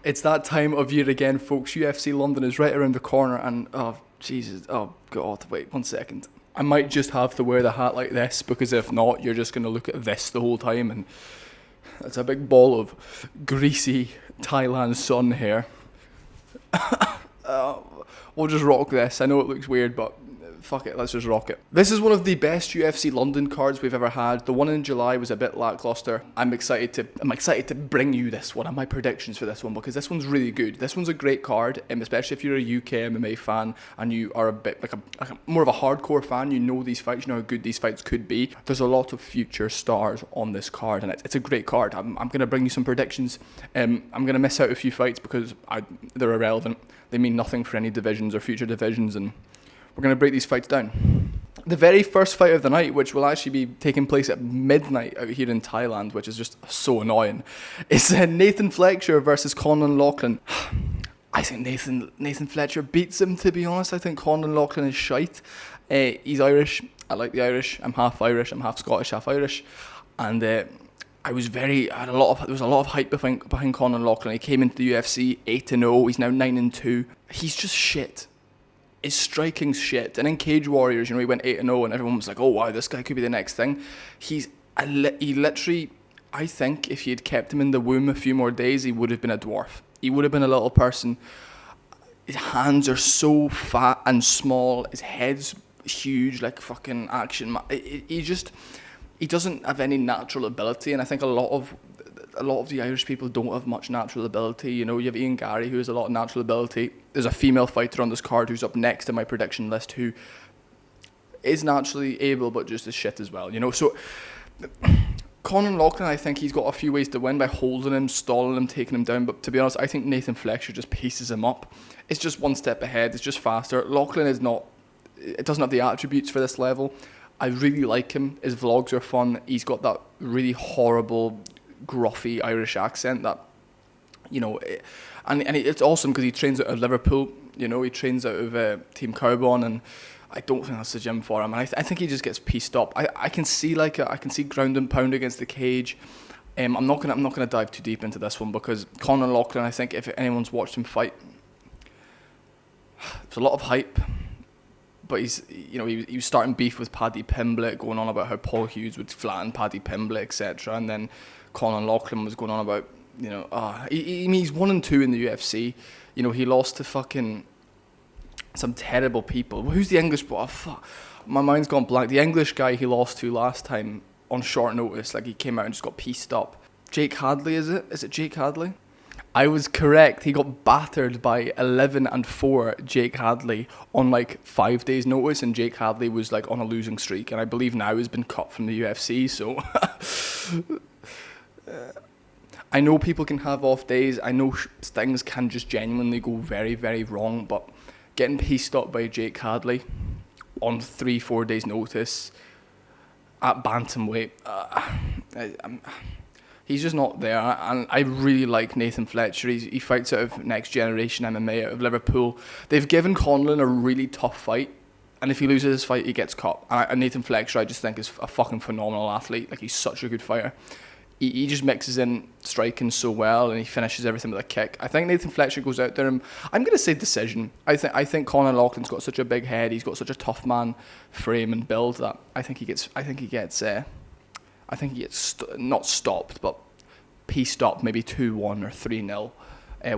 It's that time of year again, folks. UFC London is right around the corner, and oh, Jesus, oh, God, wait 1 second. I might just have to wear the hat like this, because if not, you're just going to look at this the whole time, and it's a big ball of greasy Thailand sun here. We'll just rock this. I know it looks weird, but fuck it, let's just rock it. This is one of the best UFC London cards we've ever had. The one in July was a bit lackluster. I'm excited to bring you this one and my predictions for this one, because this one's really good. This one's a great card, especially if you're a UK MMA fan and you are a bit like a more of a hardcore fan. You know these fights, you know how good these fights could be. There's a lot of future stars on this card, and it's a great card. I'm going to bring you some predictions. I'm going to miss out a few fights because they're irrelevant. They mean nothing for any divisions or future divisions, and we're going to break these fights down. The very first fight of the night, which will actually be taking place at midnight out here in Thailand, which is just so annoying, is Nathan Fletcher versus Conor Lachlan. I think Nathan Fletcher beats him, to be honest. I think Conor Lachlan is shite. He's Irish. I like the Irish. I'm half Irish. I'm half Scottish, half Irish. And there was a lot of hype behind Conor Lachlan. He came into the UFC 8-0. He's now 9-2. He's just shit. His striking's shit. And in Cage Warriors, he went 8-0, and everyone was like, "Oh wow, this guy could be the next thing." He literally, I think, if he had kept him in the womb a few more days, he would have been a dwarf. He would have been a little person. His hands are so fat and small. His head's huge, like fucking Action Man. He doesn't have any natural ability, and I think a lot of the Irish people don't have much natural ability. You have Ian Gary, who has a lot of natural ability. There's a female fighter on this card who's up next in my prediction list who is naturally able, but just as shit as well. So Conor Lachlan, I think he's got a few ways to win by holding him, stalling him, taking him down. But to be honest, I think Nathan Fletcher just pieces him up. It's just one step ahead. It's just faster. Lachlan doesn't have the attributes for this level. I really like him. His vlogs are fun. He's got that really horrible, gruffy Irish accent that, and it's awesome because he trains out of Liverpool. He trains out of Team Cowbon, and I don't think that's the gym for him. And I think he just gets pieced up. I can see ground and pound against the cage. I'm not gonna dive too deep into this one because Conor Lachlan, I think if anyone's watched him fight, there's a lot of hype. But he was starting beef with Paddy Pimblett, going on about how Paul Hughes would flatten Paddy Pimblett, etc. And then Conor Lachlan was going on about, he's 1-2 in the UFC. He lost to fucking some terrible people. Who's the English? Oh, fuck. My mind's gone blank. The English guy he lost to last time on short notice, like he came out and just got pieced up. Jake Hadley, is it? Is it Jake Hadley? I was correct. He got battered by 11-4 Jake Hadley on 5 days notice, and Jake Hadley was on a losing streak, and I believe now has been cut from the UFC. So I know people can have off days. I know things can just genuinely go very, very wrong, but getting pieced up by Jake Hadley on 3-4 days notice at bantamweight, he's just not there, and I really like Nathan Fletcher. He fights out of Next Generation MMA out of Liverpool. They've given Conlon a really tough fight, and if he loses this fight, he gets cut. And Nathan Fletcher, I just think, is a fucking phenomenal athlete. He's such a good fighter. He just mixes in striking so well, and he finishes everything with a kick. I think Nathan Fletcher goes out there, and I'm going to say decision. I think Conor Lachlan's got such a big head. He's got such a tough man frame and build that I think he gets not stopped, but pieced up, maybe 2-1 or 3-0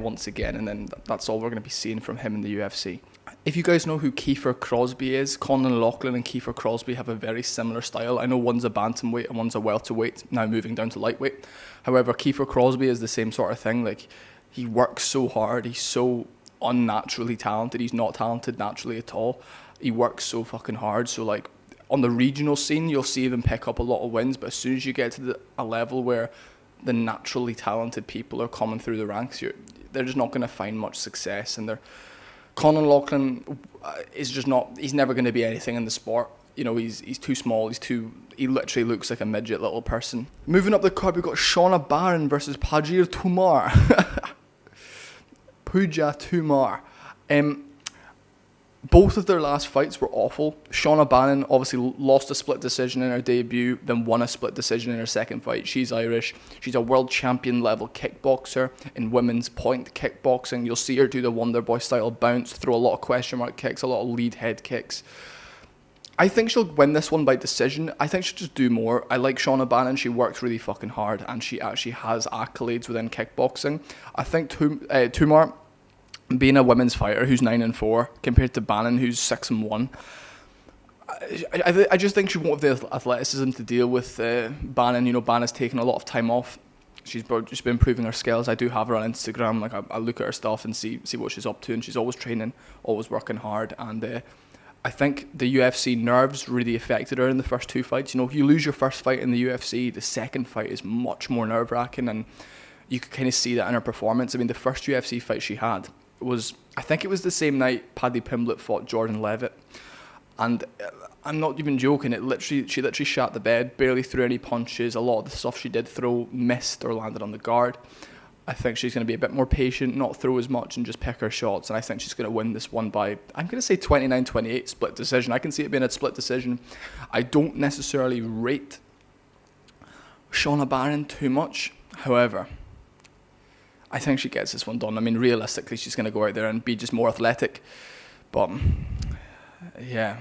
once again, and then that's all we're going to be seeing from him in the UFC. If you guys know who Kiefer Crosby is, Conor Lachlan and Kiefer Crosby have a very similar style. I know one's a bantamweight and one's a welterweight, now moving down to lightweight. However, Kiefer Crosby is the same sort of thing. He works so hard. He's so unnaturally talented. He's not talented naturally at all. He works so fucking hard. So on the regional scene, you'll see them pick up a lot of wins, but as soon as you get to a level where the naturally talented people are coming through the ranks, they're just not going to find much success. And Conor Lachlan is just not. He's never going to be anything in the sport. He's too small. He literally looks like a midget little person. Moving up the card, we've got Shauna Barron versus Pajir Tumar. Puja Tumar. Both of their last fights were awful. Shauna Bannon obviously lost a split decision in her debut, then won a split decision in her second fight. She's Irish. She's a world champion level kickboxer in women's point kickboxing. You'll see her do the Wonder Boy style bounce, throw a lot of question mark kicks, a lot of lead head kicks. I think she'll win this one by decision. I think she'll just do more. I like Shauna Bannon. She works really fucking hard, and she actually has accolades within kickboxing. I think Tumar, being a women's fighter who's 9-4 compared to Bannon who's 6-1, I just think she won't have the athleticism to deal with Bannon. You know, Bannon's taken a lot of time off. She's just been improving her skills. I do have her on Instagram. Like I look at her stuff and see what she's up to, and she's always training, always working hard. And I think the UFC nerves really affected her in the first two fights. You know, if you lose your first fight in the UFC, the second fight is much more nerve-wracking, and you could kind of see that in her performance. I mean, the first UFC fight she had was, I think it was the same night Paddy Pimblett fought Jordan Levitt, and I'm not even joking, she literally shat the bed, barely threw any punches. A lot of the stuff she did throw missed or landed on the guard. I think she's going to be a bit more patient, not throw as much and just pick her shots, and I think she's going to win this one by, I'm going to say 29-28 split decision. I can see it being a split decision. I don't necessarily rate Shauna Bannon too much, however, I think she gets this one done. I mean, realistically, she's going to go out there and be just more athletic, but yeah.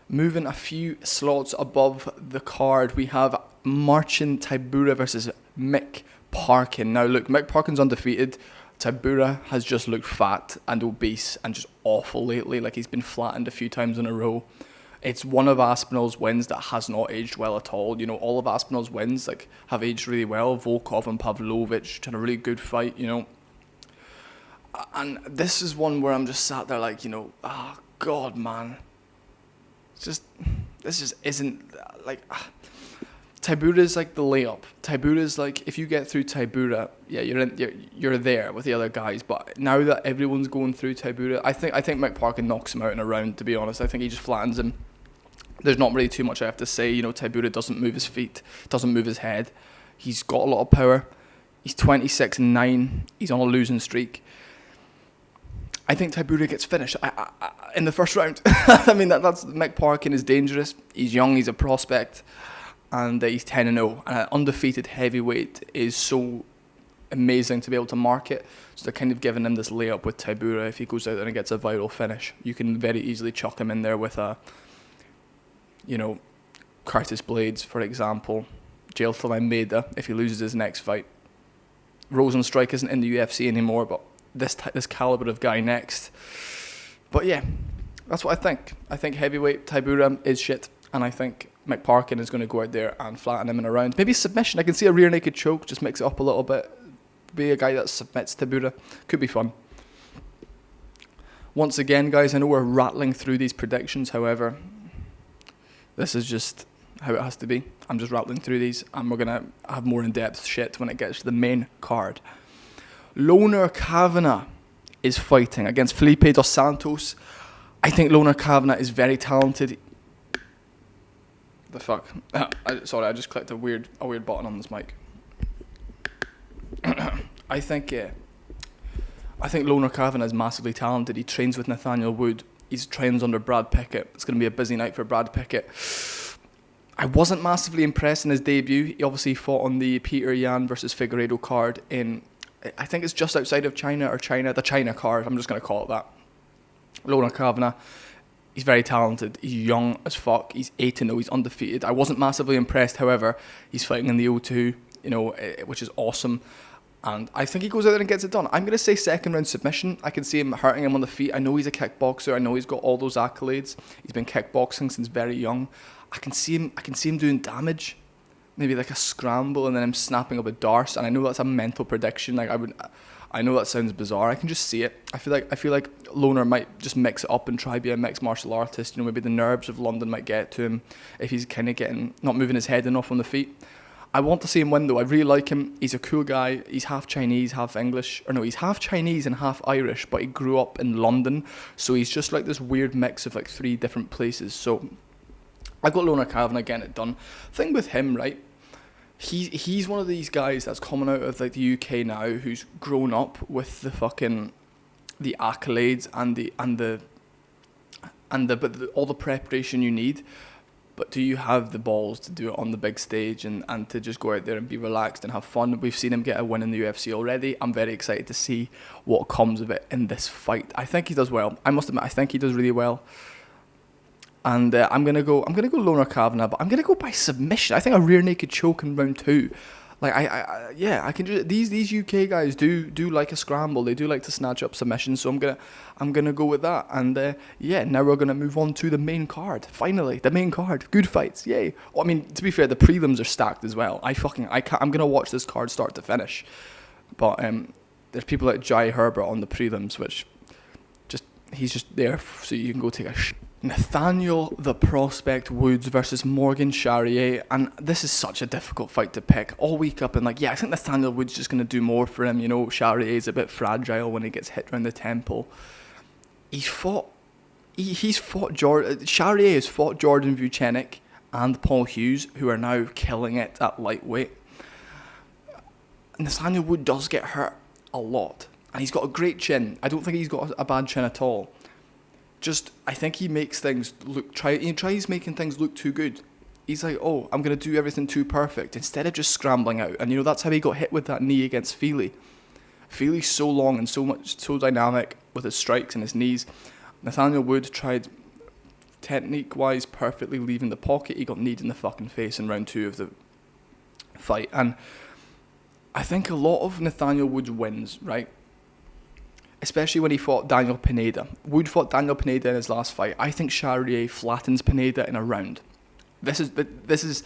Moving a few slots above the card, we have Marcin Tybura versus Mick Parkin. Now look, Mick Parkin's undefeated. Tybura has just looked fat and obese and just awful lately. Like, he's been flattened a few times in a row. It's one of Aspinall's wins that has not aged well at all. You know, all of Aspinall's wins like have aged really well. Volkov and Pavlovich had a really good fight, you know. And this is one where I'm just sat there like, you know, oh God, man. This just isn't like... Tybura's like the layup. Tybura's like, if you get through Tybura, yeah, you're there with the other guys. But now that everyone's going through Tybura, I think Mick Parkin knocks him out in a round, to be honest. I think he just flattens him. There's not really too much I have to say. You know, Tybura doesn't move his feet, doesn't move his head. He's got a lot of power. He's 26-9. He's on a losing streak. I think Tybura gets finished in the first round. I mean, that's Mick Parkin is dangerous. He's young. He's a prospect. And he's 10-0, and an undefeated heavyweight is so amazing to be able to mark it. So they're kind of giving him this layup with Tybura. If he goes out there and gets a viral finish, you can very easily chuck him in there with a, you know, Curtis Blades, for example, Jailton Almeida if he loses his next fight. Rosenstrike isn't in the UFC anymore, but this caliber of guy next. But yeah, that's what I think. I think heavyweight Tybura is shit, and I think Mick Parkin is going to go out there and flatten him in a round. Maybe submission. I can see a rear naked choke, just mix it up a little bit. Be a guy that submits Tybura. Could be fun. Once again, guys, I know we're rattling through these predictions. However, this is just how it has to be. I'm just rattling through these, and we're going to have more in-depth shit when it gets to the main card. Loner Kavanagh is fighting against Felipe Dos Santos. I think Loner Kavanagh is very talented. The fuck? Sorry, I just clicked a weird button on this mic. I think Loner Kavanagh is massively talented. He trains with Nathaniel Wood. He trains under Brad Pickett. It's going to be a busy night for Brad Pickett. I wasn't massively impressed in his debut. He obviously fought on the Peter Yan versus Figueiredo card in, I think it's just outside of China, the China card. I'm just going to call it that. Loner Kavanagh. He's very talented. He's young as fuck. He's 8-0. He's undefeated. I wasn't massively impressed. However, he's fighting in the O2, you know, which is awesome. And I think he goes out there and gets it done. I'm going to say second round submission. I can see him hurting him on the feet. I know he's a kickboxer. I know he's got all those accolades. He's been kickboxing since very young. I can see him doing damage. Maybe like a scramble and then him snapping up a darce. And I know that's a mental prediction. Like I know that sounds bizarre. I can just see it. I feel like Loner might just mix it up and try be a mixed martial artist. You know, maybe the nerves of London might get to him if he's kind of not moving his head enough on the feet. I want to see him win though. I really like him. He's a cool guy. He's half Chinese, half English. Or no, he's half Chinese and half Irish, but he grew up in London. So he's just like this weird mix of like three different places. So I got Loner Kavanagh getting it done. Thing with him, right? He's one of these guys that's coming out of like the UK now, who's grown up with the accolades and and all the preparation you need. But do you have the balls to do it on the big stage and to just go out there and be relaxed and have fun? We've seen him get a win in the UFC already. I'm very excited to see what comes of it in this fight. I think he does well. I must admit, I think he does really well. And I'm gonna go Loner Kavanagh, but I'm gonna go by submission. I think a rear naked choke in round 2. Like I can do these UK guys do like a scramble. They do like to snatch up submissions. So I'm gonna go with that. And now we're gonna move on to the main card. Finally, the main card. Good fights, yay! Well, I mean, to be fair, the prelims are stacked as well. I'm gonna watch this card start to finish. But there's people like Jai Herbert on the prelims, which he's just there so you can go take a Nathaniel the Prospect Woods versus Morgan Charrier, and this is such a difficult fight to pick. All week up and I think Nathaniel Woods is just going to do more for him. Charrier's a bit fragile when he gets hit around the temple. Charrier has fought Jordan Vucenic and Paul Hughes, who are now killing it at lightweight. Nathaniel Wood does get hurt a lot, and he's got a great chin. I don't think he's got a bad chin at all. I think he makes things he tries making things look too good. He's like, oh, I'm going to do everything too perfect, instead of just scrambling out. And, that's how he got hit with that knee against Feely. Feely's so long and so dynamic with his strikes and his knees. Nathaniel Wood tried, technique-wise, perfectly leaving the pocket. He got kneed in the fucking face in round 2 of the fight. And I think a lot of Nathaniel Wood's wins, right, especially when he fought Daniel Pineda. Wood fought Daniel Pineda in his last fight. I think Charrier flattens Pineda in a round. This is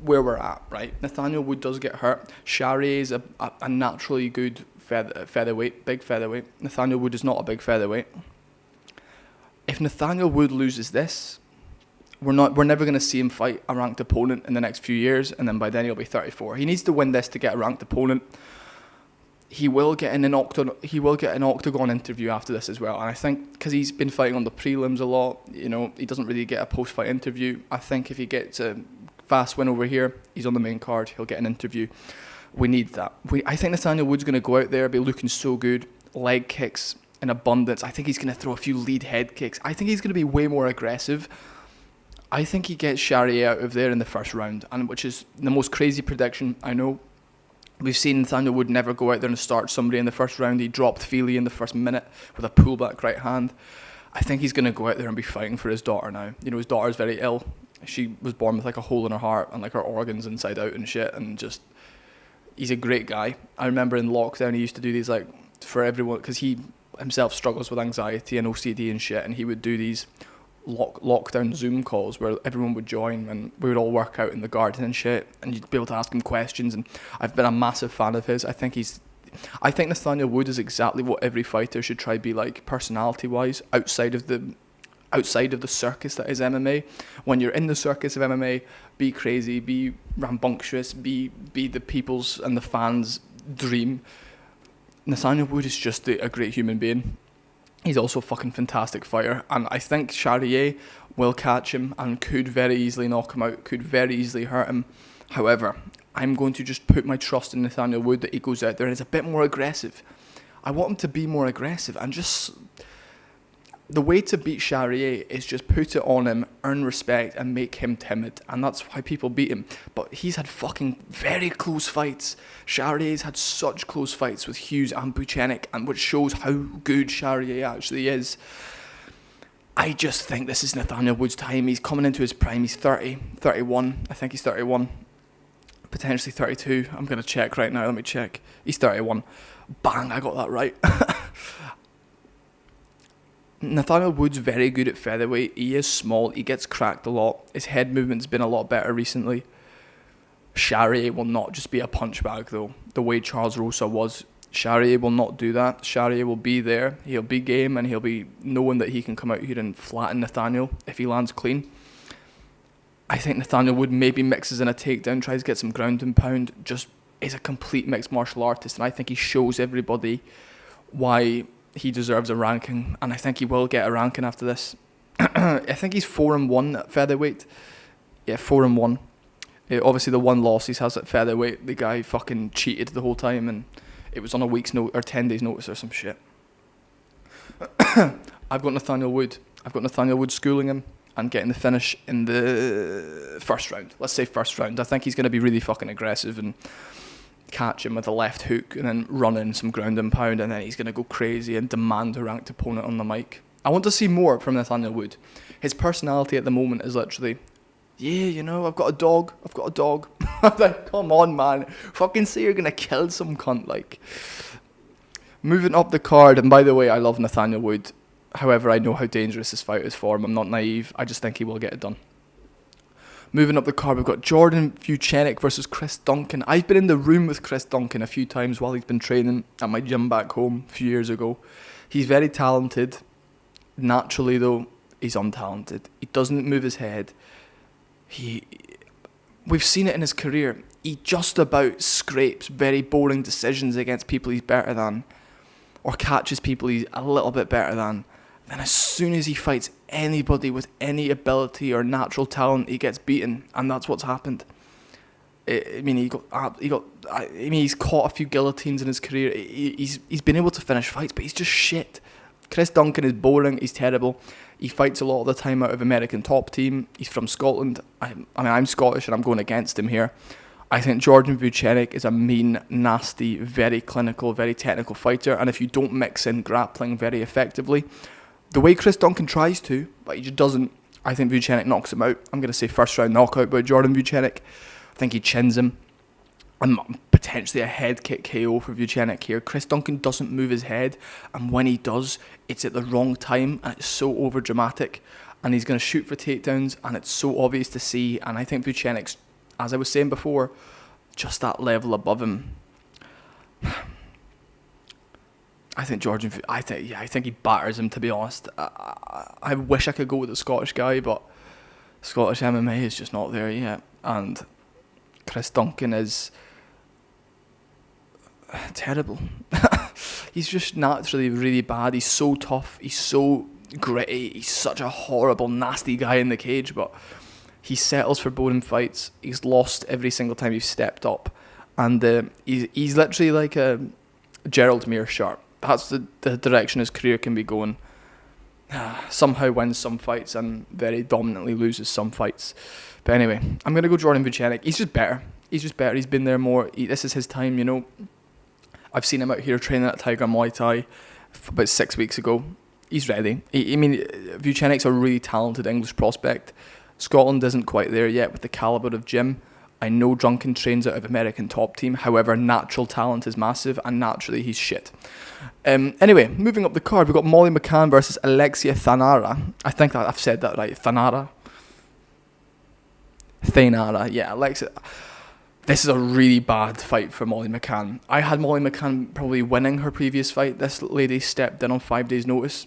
where we're at, right? Nathaniel Wood does get hurt. Charrier is a naturally good featherweight, big featherweight. Nathaniel Wood is not a big featherweight. If Nathaniel Wood loses this, we're never going to see him fight a ranked opponent in the next few years, and then by then he'll be 34. He needs to win this to get a ranked opponent. He will get an octagon interview after this as well, and I think because he's been fighting on the prelims a lot, he doesn't really get a post-fight interview. I think if he gets a fast win over here, he's on the main card, he'll get an interview. We need that. I think Nathaniel Wood's going to go out there, be looking so good, leg kicks in abundance. I think he's going to throw a few lead head kicks. I think he's going to be way more aggressive. I think he gets Charrier out of there in the first round, and which is the most crazy prediction, I know. We've seen Nathaniel Wood never go out there and start somebody in the first round. He dropped Feely in the first minute with a pullback right hand. I think he's going to go out there and be fighting for his daughter now. His daughter's very ill. She was born with a hole in her heart and her organs inside out and shit. And just, he's a great guy. I remember in lockdown he used to do these for everyone, because he himself struggles with anxiety and OCD and shit. And he would do these lockdown Zoom calls where everyone would join and we would all work out in the garden and shit, and you'd be able to ask him questions. And I've been a massive fan of his. I think Nathaniel Wood is exactly what every fighter should try to be like, personality wise, outside of the circus that is MMA. When you're in the circus of MMA, be crazy, be rambunctious, be the people's and the fans' dream. Nathaniel Wood is just a great human being. He's also a fucking fantastic fighter, and I think Charrier will catch him and could very easily knock him out, could very easily hurt him. However, I'm going to just put my trust in Nathaniel Wood that he goes out there and is a bit more aggressive. I want him to be more aggressive, and just the way to beat Charrier is just put it on him, earn respect, and make him timid, and that's why people beat him. But he's had fucking very close fights. Charrier's had such close fights with Hughes and Vucenic, and which shows how good Charrier actually is. I just think this is Nathaniel Wood's time. He's coming into his prime. He's 30, 31. I think he's 31. Potentially 32. I'm going to check right now. Let me check. He's 31. Bang, I got that right. Nathaniel Wood's very good at featherweight. He is small. He gets cracked a lot. His head movement's been a lot better recently. Charrier will not just be a punch bag, though, the way Charles Rosa was. Charrier will not do that. Charrier will be there. He'll be game, and he'll be knowing that he can come out here and flatten Nathaniel if he lands clean. I think Nathaniel Wood maybe mixes in a takedown, tries to get some ground and pound, just is a complete mixed martial artist, and I think he shows everybody why he deserves a ranking, and I think he will get a ranking after this. I think he's 4-1 at featherweight. Yeah, 4-1. Obviously, the one loss he has at featherweight, the guy fucking cheated the whole time, and it was on a week's notice or 10 days notice or some shit. I've got Nathaniel Wood. I've got Nathaniel Wood schooling him and getting the finish in the first round. Let's say first round. I think he's going to be really fucking aggressive and catch him with a left hook and then run in some ground and pound, and then he's going to go crazy and demand a ranked opponent on the mic. I want to see more from Nathaniel Wood. His personality at the moment is literally, yeah, you know, I've got a dog. I'm like, come on, man. Fucking say you're going to kill some cunt, like. Moving up the card, and by the way, I love Nathaniel Wood. However, I know how dangerous this fight is for him. I'm not naive. I just think he will get it done. Moving up the card, we've got Jordan Vucenic versus Chris Duncan. I've been in the room with Chris Duncan a few times while he's been training at my gym back home a few years ago. He's very talented. Naturally, though, he's untalented. He doesn't move his head. We've seen it in his career. He just about scrapes very boring decisions against people he's better than, or catches people he's a little bit better than. Then as soon as he fights anybody with any ability or natural talent, he gets beaten, and that's what's happened. He's caught a few guillotines in his career. He's been able to finish fights, but he's just shit. Chris Duncan is boring. He's terrible. He fights a lot of the time out of American top team. He's from Scotland. I'm Scottish, and I'm going against him here. I think Jordan Vucenic is a mean, nasty, very clinical, very technical fighter, and if you don't mix in grappling very effectively, the way Chris Duncan tries to, but he just doesn't, I think Vucenic knocks him out. I'm going to say first round knockout by Jordan Vucenic. I think he chins him. And potentially a head kick KO for Vucenic here. Chris Duncan doesn't move his head, and when he does, it's at the wrong time, and it's so over dramatic, and he's going to shoot for takedowns, and it's so obvious to see, and I think Vucenic's, as I was saying before, just that level above him. I think he batters him, to be honest. I wish I could go with the Scottish guy, but Scottish MMA is just not there yet, and Chris Duncan is terrible. He's just naturally really bad. He's so tough. He's so gritty. He's such a horrible, nasty guy in the cage, but he settles for boring fights. He's lost every single time he's stepped up, and he's literally like a Gerald Meerschaert. That's the direction his career can be going. Somehow wins some fights and very dominantly loses some fights. But anyway, I'm going to go Jordan Vucenic. He's just better. He's been there more. This is his time, you know. I've seen him out here training at Tiger Muay Thai about 6 weeks ago. He's ready. Vucenic's a really talented English prospect. Scotland isn't quite there yet with the calibre of gym. I know Duncan trains out of American top team. However, natural talent is massive, and naturally he's shit. Anyway, moving up the card, we've got Molly McCann versus Alexia Thanara. I think that I've said that right. Thanara, yeah, Alexia. This is a really bad fight for Molly McCann. I had Molly McCann probably winning her previous fight. This lady stepped in on 5 days' notice.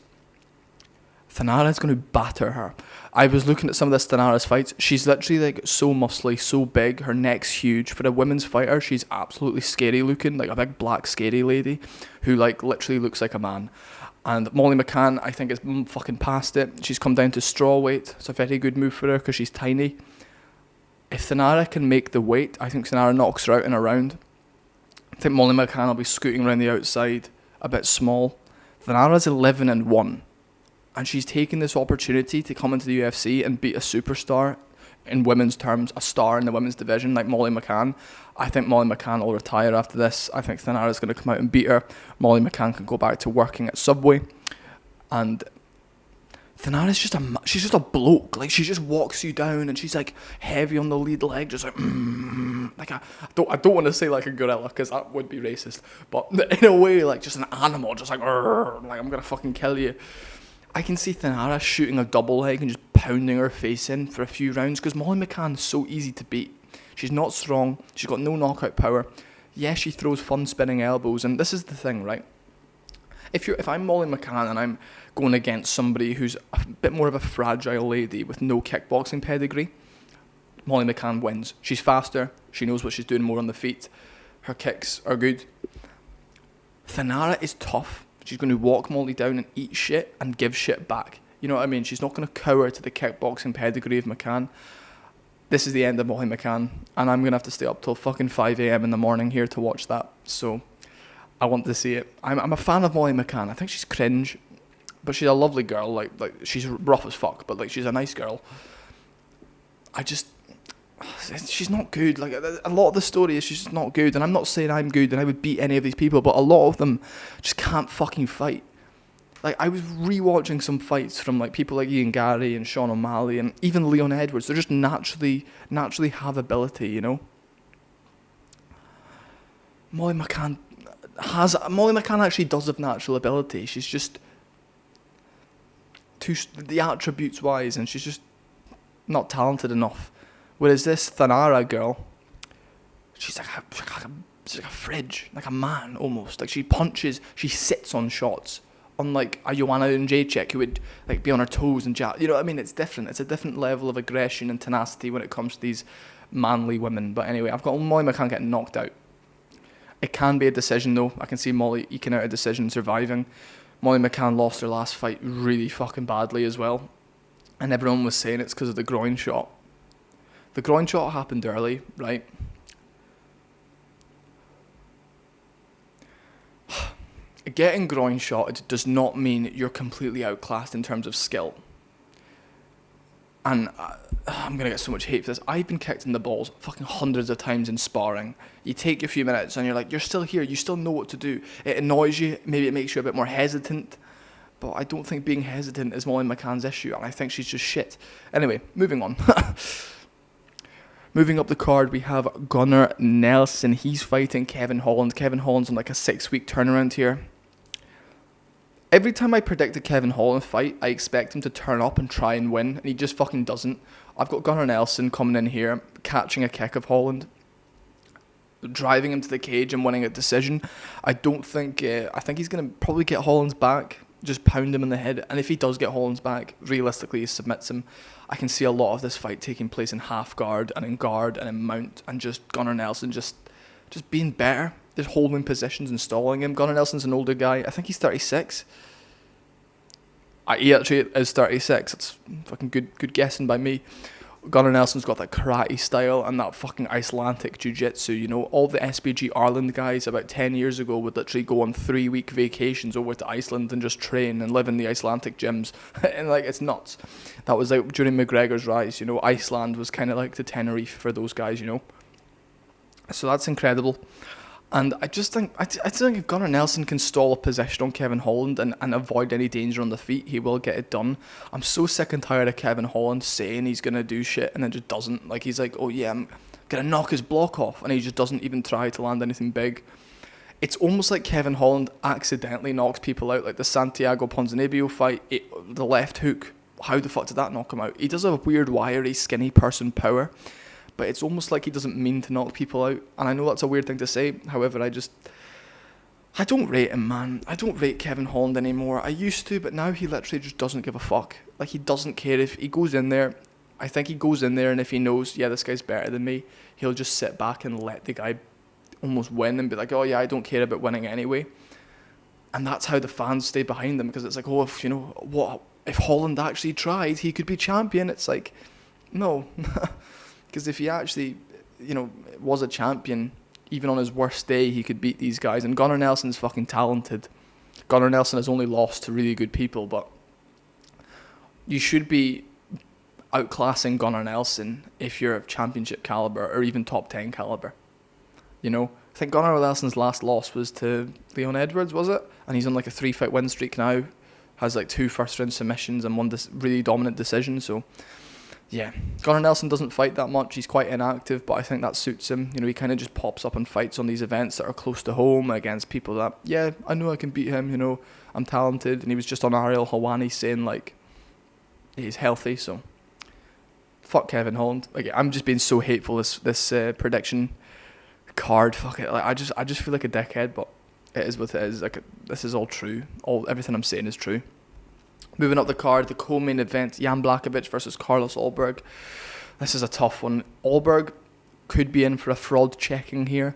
Thanara's going to batter her. I was looking at some of this Thanara's fights. She's literally like so muscly, so big. Her neck's huge. For a women's fighter, she's absolutely scary looking, like a big black scary lady who like literally looks like a man. And Molly McCann, I think, is fucking past it. She's come down to straw weight. It's a very good move for her because she's tiny. If Thanara can make the weight, I think Thanara knocks her out in a round. I think Molly McCann will be scooting around the outside, a bit small. Thanara's 11-1. And she's taking this opportunity to come into the UFC and beat a superstar, in women's terms, a star in the women's division like Molly McCann. I think Molly McCann will retire after this. I think Thanara's going to come out and beat her. Molly McCann can go back to working at Subway. And Thanara's she's just a bloke. Like, she just walks you down and she's like heavy on the lead leg, just like, like I don't want to say like a gorilla because that would be racist. But in a way, like just an animal, just like I'm going to fucking kill you. I can see Thanara shooting a double leg and just pounding her face in for a few rounds because Molly McCann's so easy to beat. She's not strong. She's got no knockout power. Yeah, she throws fun spinning elbows, and this is the thing, right? If I'm Molly McCann and I'm going against somebody who's a bit more of a fragile lady with no kickboxing pedigree, Molly McCann wins. She's faster. She knows what she's doing more on the feet. Her kicks are good. Thanara is tough. She's going to walk Molly down and eat shit and give shit back. You know what I mean? She's not going to cower to the kickboxing pedigree of McCann. This is the end of Molly McCann, and I'm going to have to stay up till fucking 5 a.m. in the morning here to watch that. So I want to see it. I'm a fan of Molly McCann. I think she's cringe. but she's a lovely girl. Like she's rough as fuck, but like she's a nice girl. She's not good. Like a lot of the story is she's just not good. And I'm not saying I'm good and I would beat any of these people, but a lot of them just can't fucking fight. Like I was rewatching some fights from like people like Ian Gary and Sean O'Malley and even Leon Edwards. They're just naturally have ability, you know. Molly McCann actually does have natural ability. She's just the attributes wise, and she's just not talented enough. Whereas this Thanara girl, she's like a fridge, like a man almost. Like she sits on shots, unlike a Joanna Jędrzejczyk who would like be on her toes and jab. You know what I mean? It's different. It's a different level of aggression and tenacity when it comes to these manly women. But anyway, I've got Molly McCann getting knocked out. It can be a decision though. I can see Molly eking out a decision, surviving. Molly McCann lost her last fight really fucking badly as well. And everyone was saying it's because of the groin shot. The groin shot happened early, right? Getting groin shot does not mean you're completely outclassed in terms of skill. And I'm going to get so much hate for this. I've been kicked in the balls fucking hundreds of times in sparring. You take your few minutes and you're like, you're still here. You still know what to do. It annoys you. Maybe it makes you a bit more hesitant. But I don't think being hesitant is Molly McCann's issue. And I think she's just shit. Anyway, moving on. Moving up the card, we have Gunnar Nelson. He's fighting Kevin Holland. Kevin Holland's on like a 6-week turnaround here. Every time I predict a Kevin Holland fight, I expect him to turn up and try and win, and he just fucking doesn't. I've got Gunnar Nelson coming in here, catching a kick of Holland, driving him to the cage and winning a decision. I think he's going to probably get Holland's back, just pound him in the head, and if he does get Holland's back, realistically he submits him. I can see a lot of this fight taking place in half guard and in mount, and just Gunnar Nelson just being better. Just holding positions and stalling him. Gunnar Nelson's an older guy. I think he's 36. He actually is 36. It's fucking good guessing by me. Gunnar Nelson's got that karate style and that fucking Icelandic jiu-jitsu. You know, all the SBG Ireland guys about 10 years ago would literally go on 3-week vacations over to Iceland and just train and live in the Icelandic gyms. And like, it's nuts. That was like during McGregor's rise, you know. Iceland was kind of like the Tenerife for those guys, you know. So that's incredible. And I just think if Gunnar Nelson can stall a position on Kevin Holland and avoid any danger on the feet, he will get it done. I'm so sick and tired of Kevin Holland saying he's going to do shit and then just doesn't. Like, he's like, oh yeah, I'm going to knock his block off. And he just doesn't even try to land anything big. It's almost like Kevin Holland accidentally knocks people out. Like the Santiago Ponzinibbio fight, the left hook. How the fuck did that knock him out? He does have a weird, wiry, skinny person power. But it's almost like he doesn't mean to knock people out. And I know that's a weird thing to say. However, I don't rate him, man. I don't rate Kevin Holland anymore. I used to, but now he literally just doesn't give a fuck. Like, he doesn't care if he goes in there. I think he goes in there, and if he knows, yeah, this guy's better than me, he'll just sit back and let the guy almost win and be like, oh yeah, I don't care about winning anyway. And that's how the fans stay behind them, because it's like, oh, if Holland actually tried, he could be champion. It's like, no. Because if he actually, was a champion, even on his worst day, he could beat these guys. And Gunnar Nelson's fucking talented. Gunnar Nelson has only lost to really good people, but you should be outclassing Gunnar Nelson if you're of championship caliber or even top 10 caliber. You know, I think Gunnar Nelson's last loss was to Leon Edwards, was it? And he's on like a 3-fight win streak now. Has like 2 first-round submissions and 1 really dominant decision, so... Yeah, Gunnar Nelson doesn't fight that much. He's quite inactive, but I think that suits him. You know, he kind of just pops up and fights on these events that are close to home against people that, yeah, I know I can beat him, I'm talented. And he was just on Ariel Helwani saying, like, he's healthy, so fuck Kevin Holland. Like, I'm just being so hateful this prediction card. Fuck it. Like, I just feel like a dickhead, but it is what it is. Like, this is all true. Everything I'm saying is true. Moving up the card, the co-main event, Jan Blachowicz versus Carlos Ulberg. This is a tough one. Ulberg could be in for a fraud checking here.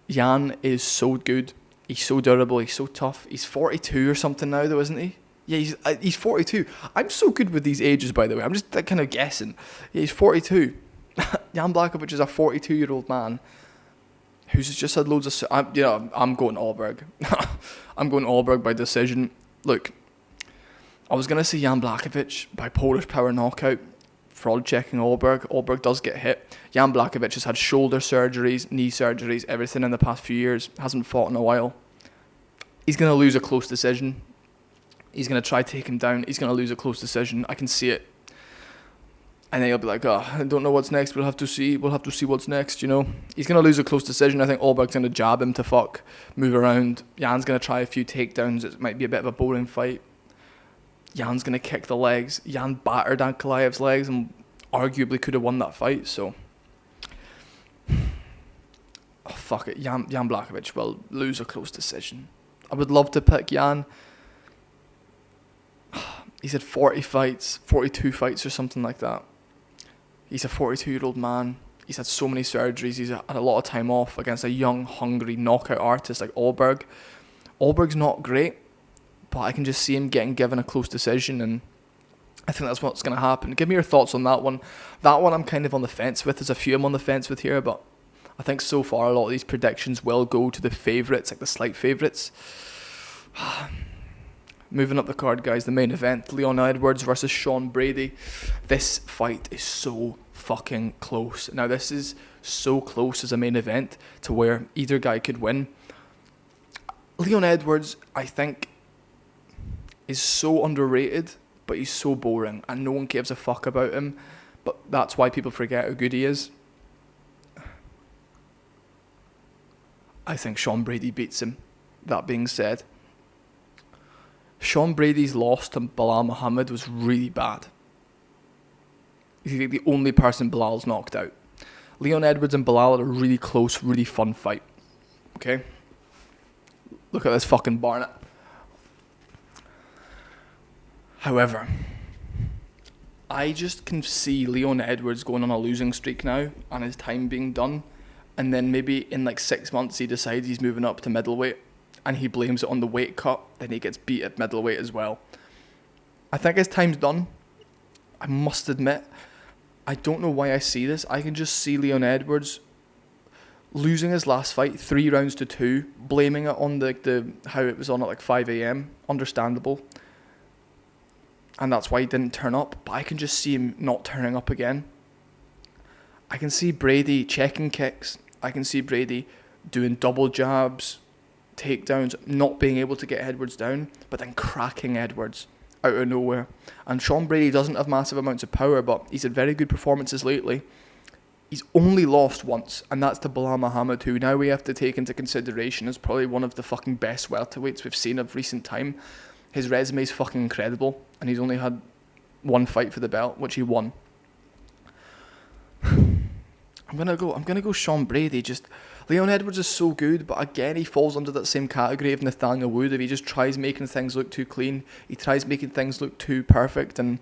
Jan is so good. He's so durable. He's so tough. He's 42 or something now, though, isn't he? Yeah, he's 42. I'm so good with these ages, by the way. I'm just kind of guessing. Yeah, he's 42. Jan Blachowicz is a 42-year-old man who's just had loads of... I'm going Ulberg. I'm going Ulberg by decision. Look... I was going to say Jan Blachowicz by Polish power knockout. Fraud checking Alberg. Alberg does get hit. Jan Blachowicz has had shoulder surgeries, knee surgeries, everything in the past few years. Hasn't fought in a while. He's going to lose a close decision. He's going to try to take him down. He's going to lose a close decision. I can see it. And then he'll be like, oh, I don't know what's next. We'll have to see. We'll have to see what's next, you know. He's going to lose a close decision. I think Alberg's going to jab him to fuck, move around. Jan's going to try a few takedowns. It might be a bit of a boring fight. Jan's going to kick the legs. Jan battered Ankalaev's legs and arguably could have won that fight, so... Oh, fuck it. Jan Blachowicz will lose a close decision. I would love to pick Jan. He's had 40 fights, 42 fights or something like that. He's a 42-year-old man. He's had so many surgeries. He's had a lot of time off against a young, hungry knockout artist like Alberg. Alberg's not great, but I can just see him getting given a close decision, and I think that's what's going to happen. Give me your thoughts on that one. That one I'm kind of on the fence with. There's a few I'm on the fence with here, but I think so far a lot of these predictions will go to the favourites, like the slight favourites. Moving up the card, guys, the main event, Leon Edwards versus Sean Brady. This fight is so fucking close. Now, this is so close as a main event to where either guy could win. Leon Edwards, I think, is so underrated, but he's so boring, and no one gives a fuck about him. But that's why people forget how good he is. I think Sean Brady beats him. That being said, Sean Brady's loss to Bilal Muhammad was really bad. He's like the only person Bilal's knocked out. Leon Edwards and Bilal had a really close, really fun fight. Okay? Look at this fucking Barnett. However, I just can see Leon Edwards going on a losing streak now and his time being done. And then maybe in like 6 months he decides he's moving up to middleweight and he blames it on the weight cut. Then he gets beat at middleweight as well. I think his time's done. I must admit, I don't know why I see this. I can just see Leon Edwards losing his last fight 3 rounds to 2, blaming it on the how it was on at like 5 a.m. Understandable. And that's why he didn't turn up. But I can just see him not turning up again. I can see Brady checking kicks. I can see Brady doing double jabs, takedowns, not being able to get Edwards down, but then cracking Edwards out of nowhere. And Sean Brady doesn't have massive amounts of power, but he's had very good performances lately. He's only lost once, and that's to Bilal Muhammad, who now we have to take into consideration as probably one of the fucking best welterweights we've seen of recent time. His resume is fucking incredible, and he's only had one fight for the belt, which he won. I'm gonna go Sean Brady. Just Leon Edwards is so good, but again he falls under that same category of Nathaniel Wood. If he just tries making things look too clean, he tries making things look too perfect, and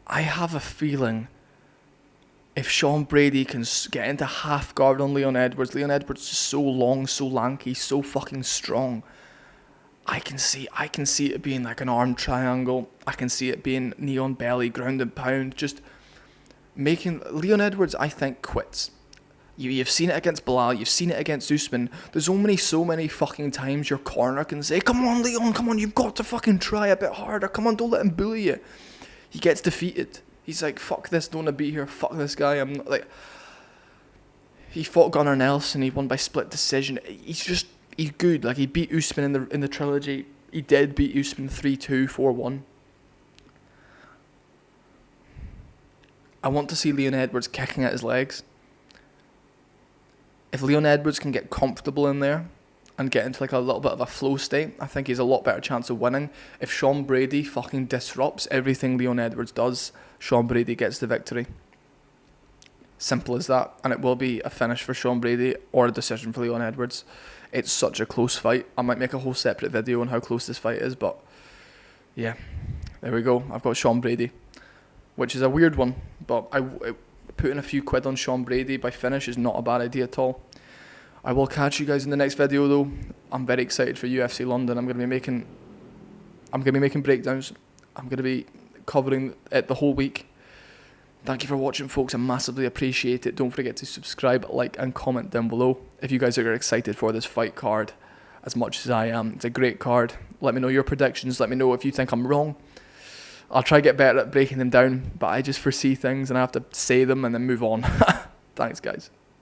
I have a feeling if Sean Brady can get into half guard on Leon Edwards is so long, so lanky, so fucking strong. I can see it being like an arm triangle. I can see it being knee on belly, ground and pound. Just making Leon Edwards, I think, quits. You've seen it against Bilal. You've seen it against Usman. There's only so many fucking times your corner can say, "Come on, Leon, come on, you've got to fucking try a bit harder. Come on, don't let him bully you." He gets defeated. He's like, "Fuck this, don't want to be here. Fuck this guy." I'm not, like, he fought Gunnar Nelson. He won by split decision. He's good. Like, he beat Usman in the trilogy. He did beat Usman 3-2, 4-1. I want to see Leon Edwards kicking at his legs. If Leon Edwards can get comfortable in there and get into like a little bit of a flow state, I think he's a lot better chance of winning. If Sean Brady fucking disrupts everything Leon Edwards does, Sean Brady gets the victory. Simple as that. And it will be a finish for Sean Brady or a decision for Leon Edwards. It's such a close fight. I might make a whole separate video on how close this fight is, but yeah, there we go. I've got Sean Brady, which is a weird one, but putting a few quid on Sean Brady by finish is not a bad idea at all. I will catch you guys in the next video though. I'm very excited for UFC London. I'm gonna be making breakdowns. I'm gonna be covering it the whole week. Thank you for watching, folks. I massively appreciate it. Don't forget to subscribe, like, and comment down below if you guys are excited for this fight card. as much as I am. It's a great card. Let me know your predictions. Let me know if you think I'm wrong. I'll try to get better at breaking them down, but I just foresee things and I have to say them and then move on. Thanks, guys.